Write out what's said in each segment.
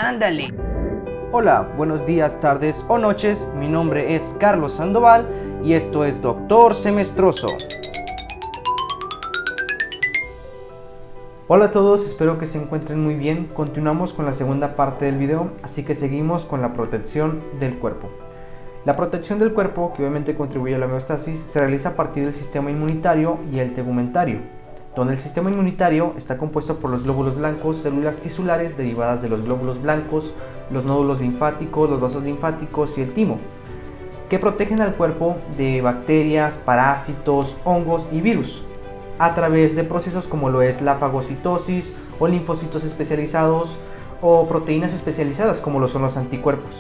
ándale. Hola, buenos días, tardes o noches. Mi nombre es Carlos Sandoval y esto es Doctor Semestroso. Hola a todos, espero que se encuentren muy bien. Continuamos con la segunda parte del video, así que seguimos con la protección del cuerpo. La protección del cuerpo, que obviamente contribuye a la homeostasis, se realiza a partir del sistema inmunitario y el tegumentario, donde el sistema inmunitario está compuesto por los glóbulos blancos, células tisulares derivadas de los glóbulos blancos, los nódulos linfáticos, los vasos linfáticos y el timo, que protegen al cuerpo de bacterias, parásitos, hongos y virus, a través de procesos como lo es la fagocitosis o linfocitos especializados o proteínas especializadas como lo son los anticuerpos.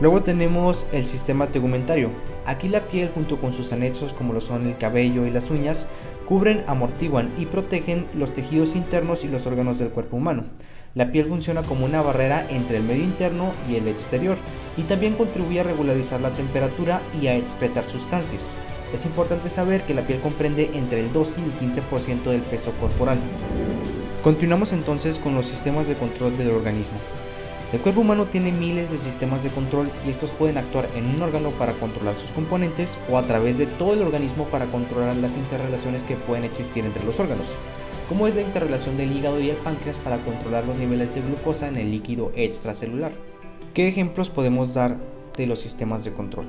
Luego tenemos el sistema tegumentario. Aquí la piel junto con sus anexos como lo son el cabello y las uñas cubren, amortiguan y protegen los tejidos internos y los órganos del cuerpo humano. La piel funciona como una barrera entre el medio interno y el exterior y también contribuye a regularizar la temperatura y a excretar sustancias. Es importante saber que la piel comprende entre el 12 y el 15% del peso corporal. Continuamos entonces con los sistemas de control del organismo. El cuerpo humano tiene miles de sistemas de control y estos pueden actuar en un órgano para controlar sus componentes o a través de todo el organismo para controlar las interrelaciones que pueden existir entre los órganos, como es la interrelación del hígado y el páncreas para controlar los niveles de glucosa en el líquido extracelular. ¿Qué ejemplos podemos dar de los sistemas de control?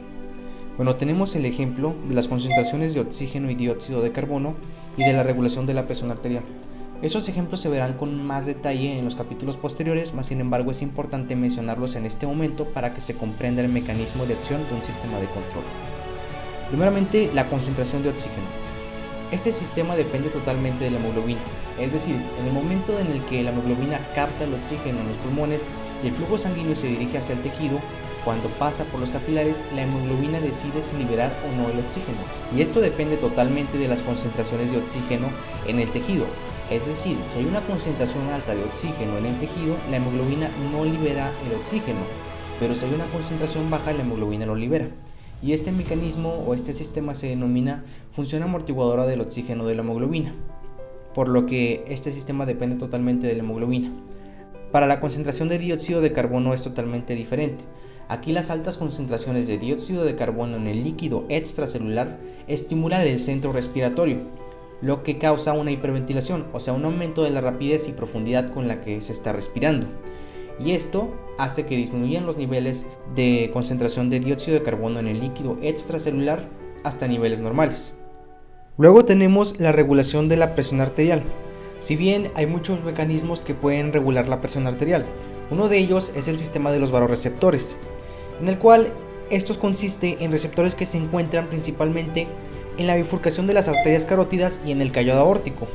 Bueno, tenemos el ejemplo de las concentraciones de oxígeno y dióxido de carbono y de la regulación de la presión arterial. Esos ejemplos se verán con más detalle en los capítulos posteriores, mas sin embargo es importante mencionarlos en este momento para que se comprenda el mecanismo de acción de un sistema de control. Primeramente, la concentración de oxígeno. Este sistema depende totalmente de la hemoglobina, es decir, en el momento en el que la hemoglobina capta el oxígeno en los pulmones y el flujo sanguíneo se dirige hacia el tejido, cuando pasa por los capilares, la hemoglobina decide si liberar o no el oxígeno, y esto depende totalmente de las concentraciones de oxígeno en el tejido. Es decir, si hay una concentración alta de oxígeno en el tejido, la hemoglobina no libera el oxígeno, pero si hay una concentración baja, la hemoglobina lo libera. Y este mecanismo o este sistema se denomina función amortiguadora del oxígeno de la hemoglobina, por lo que este sistema depende totalmente de la hemoglobina. Para la concentración de dióxido de carbono es totalmente diferente. Aquí las altas concentraciones de dióxido de carbono en el líquido extracelular estimulan el centro respiratorio, lo que causa una hiperventilación, o sea, un aumento de la rapidez y profundidad con la que se está respirando. Y esto hace que disminuyan los niveles de concentración de dióxido de carbono en el líquido extracelular hasta niveles normales. Luego tenemos la regulación de la presión arterial. Si bien hay muchos mecanismos que pueden regular la presión arterial, uno de ellos es el sistema de los vasoreceptores, en el cual estos consiste en receptores que se encuentran principalmente en la bifurcación de las arterias carótidas y en el callado aórtico.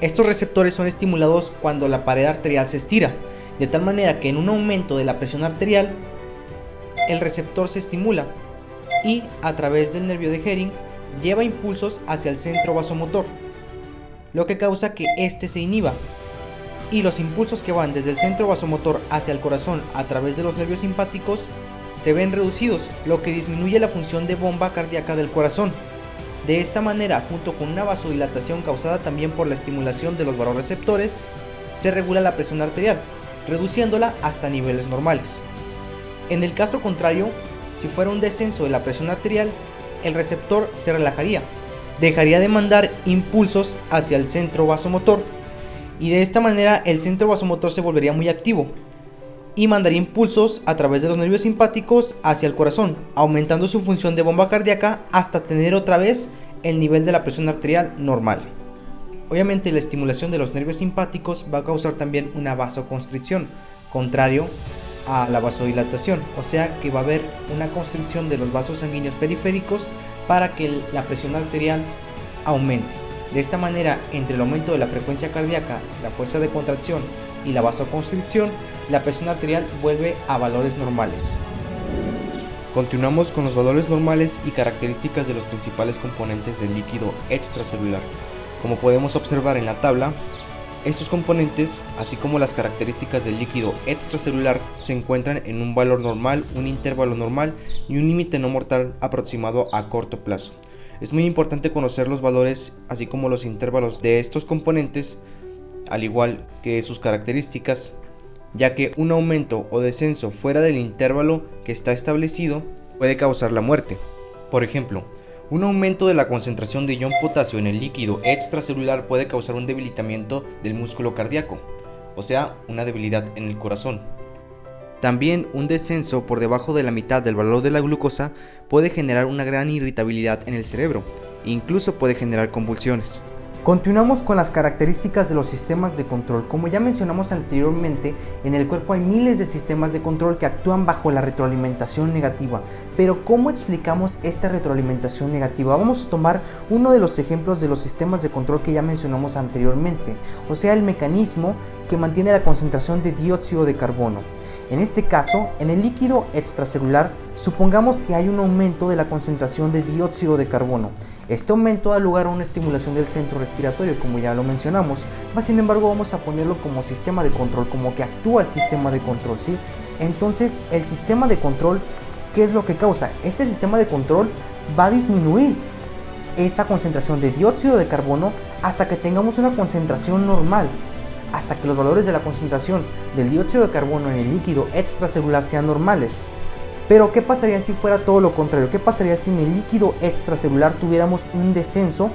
Estos receptores son estimulados cuando la pared arterial se estira, de tal manera que en un aumento de la presión arterial, el receptor se estimula y a través del nervio de Hering lleva impulsos hacia el centro vasomotor, lo que causa que éste se inhiba, y los impulsos que van desde el centro vasomotor hacia el corazón a través de los nervios simpáticos se ven reducidos, lo que disminuye la función de bomba cardíaca del corazón. De esta manera, junto con una vasodilatación causada también por la estimulación de los vasoreceptores, se regula la presión arterial, reduciéndola hasta niveles normales. En el caso contrario, si fuera un descenso de la presión arterial, el receptor se relajaría, dejaría de mandar impulsos hacia el centro vasomotor, y de esta manera el centro vasomotor se volvería muy activo y mandaría impulsos a través de los nervios simpáticos hacia el corazón, aumentando su función de bomba cardíaca hasta tener otra vez el nivel de la presión arterial normal. Obviamente la estimulación de los nervios simpáticos va a causar también una vasoconstricción, contrario a la vasodilatación, o sea que va a haber una constricción de los vasos sanguíneos periféricos para que la presión arterial aumente. De esta manera, entre el aumento de la frecuencia cardíaca, la fuerza de contracción y la vasoconstricción, la presión arterial vuelve a valores normales. Continuamos con los valores normales y características de los principales componentes del líquido extracelular. Como podemos observar en la tabla, estos componentes, así como las características del líquido extracelular, se encuentran en un valor normal, un intervalo normal y un límite no mortal aproximado a corto plazo. Es muy importante conocer los valores, así como los intervalos de estos componentes, al igual que sus características, ya que un aumento o descenso fuera del intervalo que está establecido puede causar la muerte. Por ejemplo, un aumento de la concentración de ion potasio en el líquido extracelular puede causar un debilitamiento del músculo cardíaco, o sea, una debilidad en el corazón. También un descenso por debajo de la mitad del valor de la glucosa puede generar una gran irritabilidad en el cerebro, e incluso puede generar convulsiones. Continuamos con las características de los sistemas de control. Como ya mencionamos anteriormente, en el cuerpo hay miles de sistemas de control que actúan bajo la retroalimentación negativa. Pero ¿cómo explicamos esta retroalimentación negativa? Vamos a tomar uno de los ejemplos de los sistemas de control que ya mencionamos anteriormente, o sea, el mecanismo que mantiene la concentración de dióxido de carbono. En este caso, en el líquido extracelular, supongamos que hay un aumento de la concentración de dióxido de carbono. Este aumento da lugar a una estimulación del centro respiratorio, como ya lo mencionamos, mas sin embargo vamos a ponerlo como sistema de control, como que actúa el sistema de control, ¿sí? Entonces, el sistema de control, ¿qué es lo que causa? Este sistema de control va a disminuir esa concentración de dióxido de carbono hasta que tengamos una concentración normal, hasta que los valores de la concentración del dióxido de carbono en el líquido extracelular sean normales. Pero ¿qué pasaría si fuera todo lo contrario? ¿Qué pasaría si en el líquido extracelular tuviéramos un descenso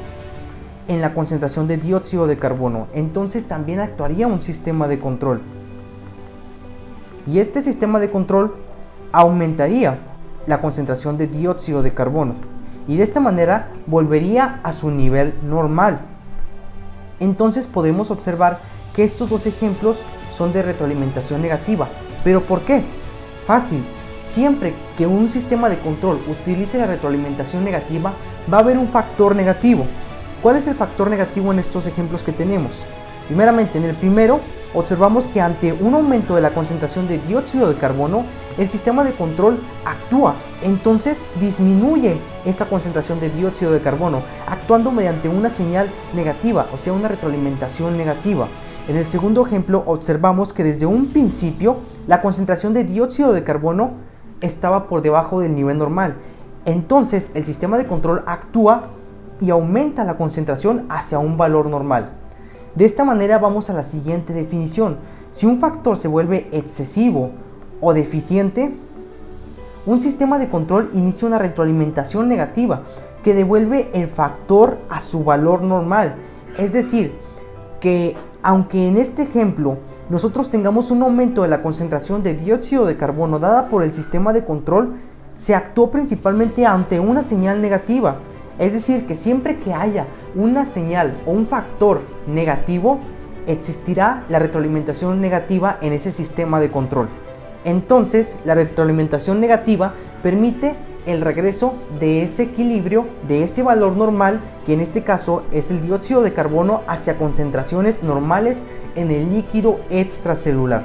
en la concentración de dióxido de carbono? Entonces también actuaría un sistema de control. Y este sistema de control aumentaría la concentración de dióxido de carbono. Y de esta manera volvería a su nivel normal. Entonces podemos observar que estos dos ejemplos son de retroalimentación negativa. ¿Pero por qué? Fácil. Siempre que un sistema de control utilice la retroalimentación negativa, va a haber un factor negativo. ¿Cuál es el factor negativo en estos ejemplos que tenemos? Primeramente, en el primero, observamos que ante un aumento de la concentración de dióxido de carbono, el sistema de control actúa, entonces disminuye esa concentración de dióxido de carbono, actuando mediante una señal negativa, o sea, una retroalimentación negativa. En el segundo ejemplo, observamos que desde un principio, la concentración de dióxido de carbono estaba por debajo del nivel normal. Entonces el sistema de control actúa y aumenta la concentración hacia un valor normal. De esta manera vamos a la siguiente definición. Si un factor se vuelve excesivo o deficiente, un sistema de control inicia una retroalimentación negativa que devuelve el factor a su valor normal. Es decir, que aunque en este ejemplo nosotros tengamos un aumento de la concentración de dióxido de carbono dada por el sistema de control, se actuó principalmente ante una señal negativa. Es decir, que siempre que haya una señal o un factor negativo, existirá la retroalimentación negativa en ese sistema de control. Entonces, la retroalimentación negativa permite el regreso de ese equilibrio, de ese valor normal, que en este caso es el dióxido de carbono, hacia concentraciones normales en el líquido extracelular.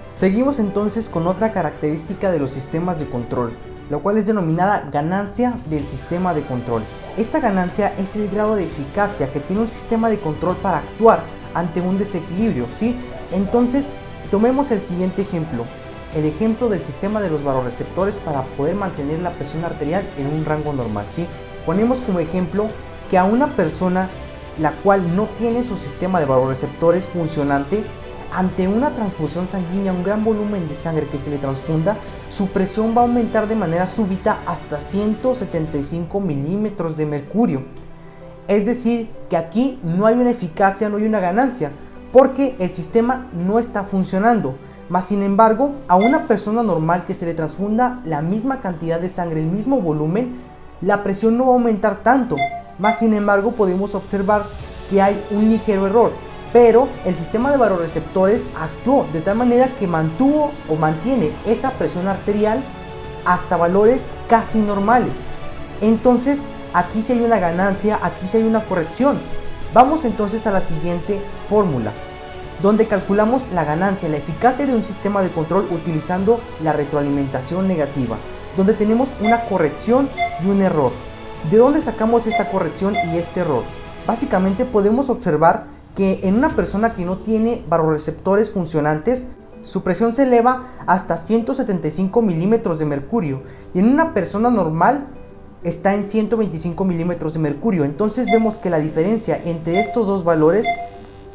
Seguimos entonces con otra característica de los sistemas de control, lo cual es denominada ganancia del sistema de control. Esta ganancia es el grado de eficacia que tiene un sistema de control para actuar ante un desequilibrio, ¿sí? Entonces, tomemos el siguiente ejemplo. El ejemplo del sistema de los vasoreceptores para poder mantener la presión arterial en un rango normal, ¿sí? Ponemos como ejemplo que a una persona la cual no tiene su sistema de vasoreceptores funcionante, ante una transfusión sanguínea, un gran volumen de sangre que se le transfunda, su presión va a aumentar de manera súbita hasta 175 milímetros de mercurio. Es decir, que aquí no hay una eficacia, no hay una ganancia, porque el sistema no está funcionando. Mas sin embargo, a una persona normal que se le transfunda la misma cantidad de sangre, el mismo volumen, la presión no va a aumentar tanto. Mas sin embargo, podemos observar que hay un ligero error, pero el sistema de vasoreceptores actuó de tal manera que mantuvo o mantiene esa presión arterial hasta valores casi normales. Entonces, aquí sí hay una ganancia, aquí sí hay una corrección. Vamos entonces a la siguiente fórmula, donde calculamos la ganancia, la eficacia de un sistema de control utilizando la retroalimentación negativa, donde tenemos una corrección y un error. ¿De dónde sacamos esta corrección y este error? Básicamente podemos observar que en una persona que no tiene vasoreceptores funcionantes, su presión se eleva hasta 175 milímetros de mercurio, y en una persona normal está en 125 milímetros de mercurio. Entonces vemos que la diferencia entre estos dos valores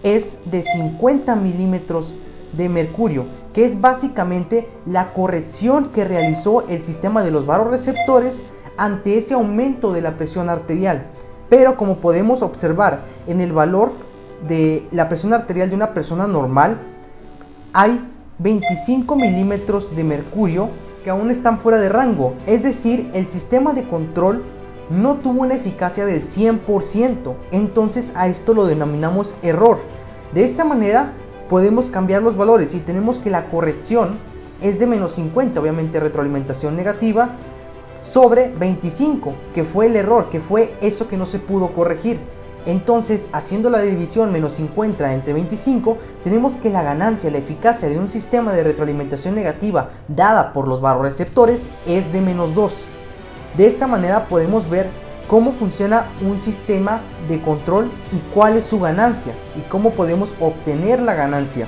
es de 50 milímetros de mercurio, que es básicamente la corrección que realizó el sistema de los vasoreceptores ante ese aumento de la presión arterial. Pero como podemos observar en el valor de la presión arterial de una persona normal, hay 25 milímetros de mercurio que aún están fuera de rango, es decir, el sistema de control no tuvo una eficacia del 100%, entonces a esto lo denominamos error. De esta manera podemos cambiar los valores y tenemos que la corrección es de menos 50, obviamente retroalimentación negativa, sobre 25, que fue el error, que fue eso que no se pudo corregir. Entonces, haciendo la división menos 50 entre 25, tenemos que la ganancia, la eficacia de un sistema de retroalimentación negativa dada por los vasoreceptores es de menos 2. De esta manera podemos ver cómo funciona un sistema de control y cuál es su ganancia y cómo podemos obtener la ganancia.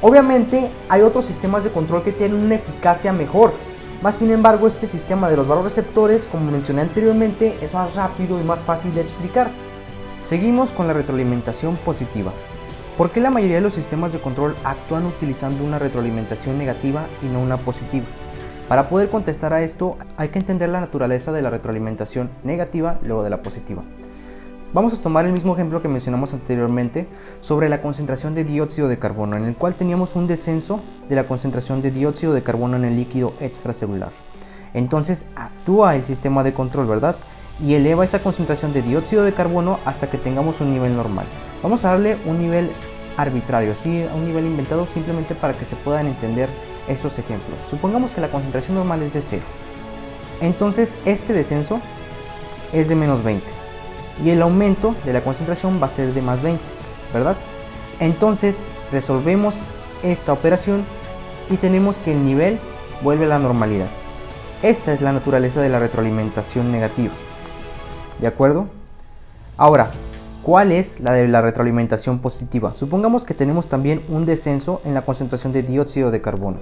Obviamente hay otros sistemas de control que tienen una eficacia mejor, más sin embargo este sistema de los vasoreceptores, como mencioné anteriormente, es más rápido y más fácil de explicar. Seguimos con la retroalimentación positiva. ¿Por qué la mayoría de los sistemas de control actúan utilizando una retroalimentación negativa y no una positiva? Para poder contestar a esto hay que entender la naturaleza de la retroalimentación negativa luego de la positiva. Vamos a tomar el mismo ejemplo que mencionamos anteriormente sobre la concentración de dióxido de carbono, en el cual teníamos un descenso de la concentración de dióxido de carbono en el líquido extracelular. Entonces actúa el sistema de control, ¿verdad? Y eleva esa concentración de dióxido de carbono hasta que tengamos un nivel normal. Vamos a darle un nivel arbitrario, ¿sí? Un nivel inventado simplemente para que se puedan entender estos ejemplos. Supongamos que la concentración normal es de 0. Entonces este descenso es de menos 20 y el aumento de la concentración va a ser de más 20, ¿verdad? Entonces resolvemos esta operación y tenemos que el nivel vuelve a la normalidad. Esta es la naturaleza de la retroalimentación negativa. ¿De acuerdo? Ahora, ¿cuál es la de la retroalimentación positiva? Supongamos que tenemos también un descenso en la concentración de dióxido de carbono,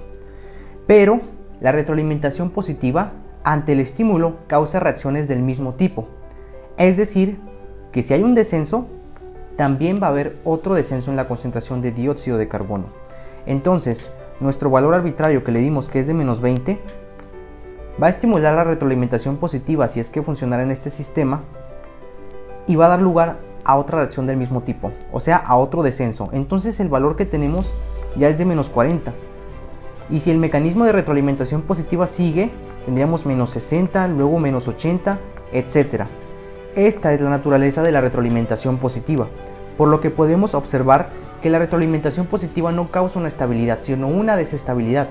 pero la retroalimentación positiva ante el estímulo causa reacciones del mismo tipo. Es decir, que si hay un descenso, también va a haber otro descenso en la concentración de dióxido de carbono. Entonces, nuestro valor arbitrario que le dimos, que es de menos 20, va a estimular la retroalimentación positiva si es que funcionara en este sistema y va a dar lugar a otra reacción del mismo tipo, o sea, a otro descenso. Entonces el valor que tenemos ya es de menos 40. Y si el mecanismo de retroalimentación positiva sigue, tendríamos menos 60, luego menos 80, etc. Esta es la naturaleza de la retroalimentación positiva, por lo que podemos observar que la retroalimentación positiva no causa una estabilidad, sino una desestabilidad.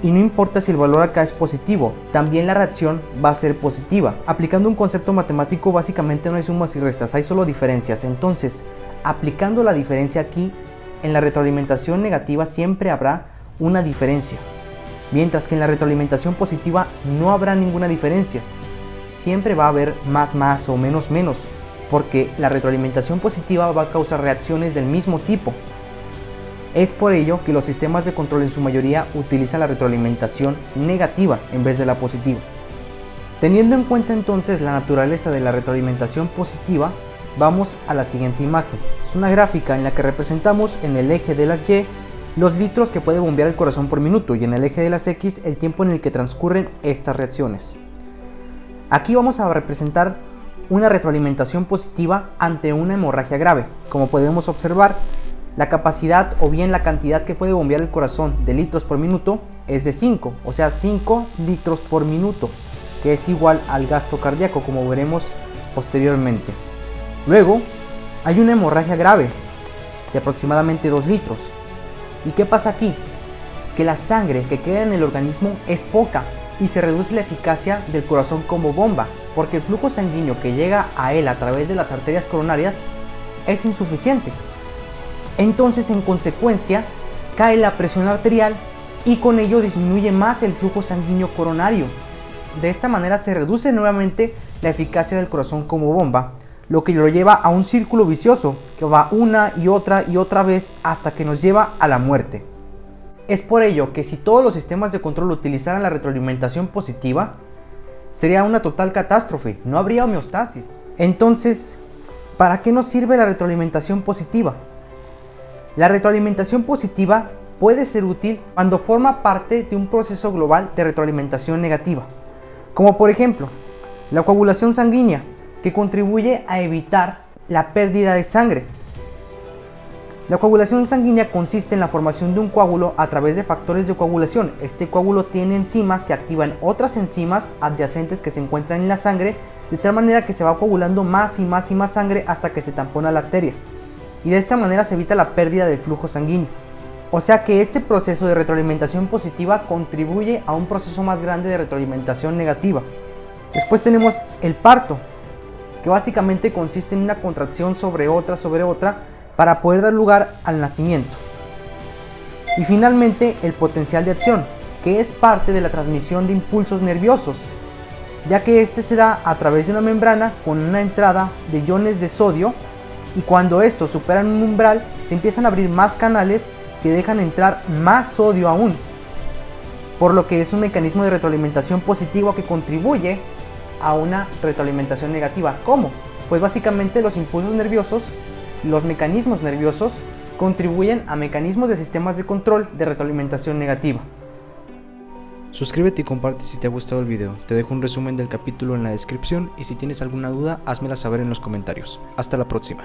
Y no importa si el valor acá es positivo, también la reacción va a ser positiva. Aplicando un concepto matemático, básicamente no hay sumas y restas, hay solo diferencias. Entonces, aplicando la diferencia aquí, en la retroalimentación negativa siempre habrá una diferencia, mientras que en la retroalimentación positiva no habrá ninguna diferencia. Siempre va a haber más o menos, porque la retroalimentación positiva va a causar reacciones del mismo tipo. Es por ello que los sistemas de control en su mayoría utilizan la retroalimentación negativa en vez de la positiva. Teniendo en cuenta entonces la naturaleza de la retroalimentación positiva, vamos a la siguiente imagen. Es una gráfica en la que representamos en el eje de las Y los litros que puede bombear el corazón por minuto y en el eje de las X el tiempo en el que transcurren estas reacciones. Aquí vamos a representar una retroalimentación positiva ante una hemorragia grave. Como podemos observar, la capacidad o bien la cantidad que puede bombear el corazón de litros por minuto es de 5, o sea 5 litros por minuto, que es igual al gasto cardíaco, como veremos posteriormente. Luego hay una hemorragia grave de aproximadamente 2 litros. ¿Y qué pasa aquí? Que la sangre que queda en el organismo es poca y se reduce la eficacia del corazón como bomba, porque el flujo sanguíneo que llega a él a través de las arterias coronarias es insuficiente. Entonces, en consecuencia, cae la presión arterial y con ello disminuye más el flujo sanguíneo coronario. De esta manera se reduce nuevamente la eficacia del corazón como bomba, lo que lo lleva a un círculo vicioso que va una y otra vez hasta que nos lleva a la muerte. Es por ello que si todos los sistemas de control utilizaran la retroalimentación positiva, sería una total catástrofe, no habría homeostasis. Entonces, ¿para qué nos sirve la retroalimentación positiva? La retroalimentación positiva puede ser útil cuando forma parte de un proceso global de retroalimentación negativa, como por ejemplo la coagulación sanguínea, que contribuye a evitar la pérdida de sangre. La coagulación sanguínea consiste en la formación de un coágulo a través de factores de coagulación. Este coágulo tiene enzimas que activan otras enzimas adyacentes que se encuentran en la sangre, de tal manera que se va coagulando más y más y más sangre hasta que se tampona la arteria, y de esta manera se evita la pérdida del flujo sanguíneo. O sea que este proceso de retroalimentación positiva contribuye a un proceso más grande de retroalimentación negativa. Después tenemos el parto, que básicamente consiste en una contracción sobre otra para poder dar lugar al nacimiento. Y finalmente el potencial de acción, que es parte de la transmisión de impulsos nerviosos, ya que este se da a través de una membrana con una entrada de iones de sodio, y cuando estos superan un umbral se empiezan a abrir más canales que dejan entrar más sodio aún, por lo que es un mecanismo de retroalimentación positivo que contribuye a una retroalimentación negativa. ¿Cómo? Pues básicamente los impulsos nerviosos, los mecanismos nerviosos, contribuyen a mecanismos de sistemas de control de retroalimentación negativa. Suscríbete y comparte si te ha gustado el video. Te dejo un resumen del capítulo en la descripción y si tienes alguna duda, házmela saber en los comentarios. Hasta la próxima.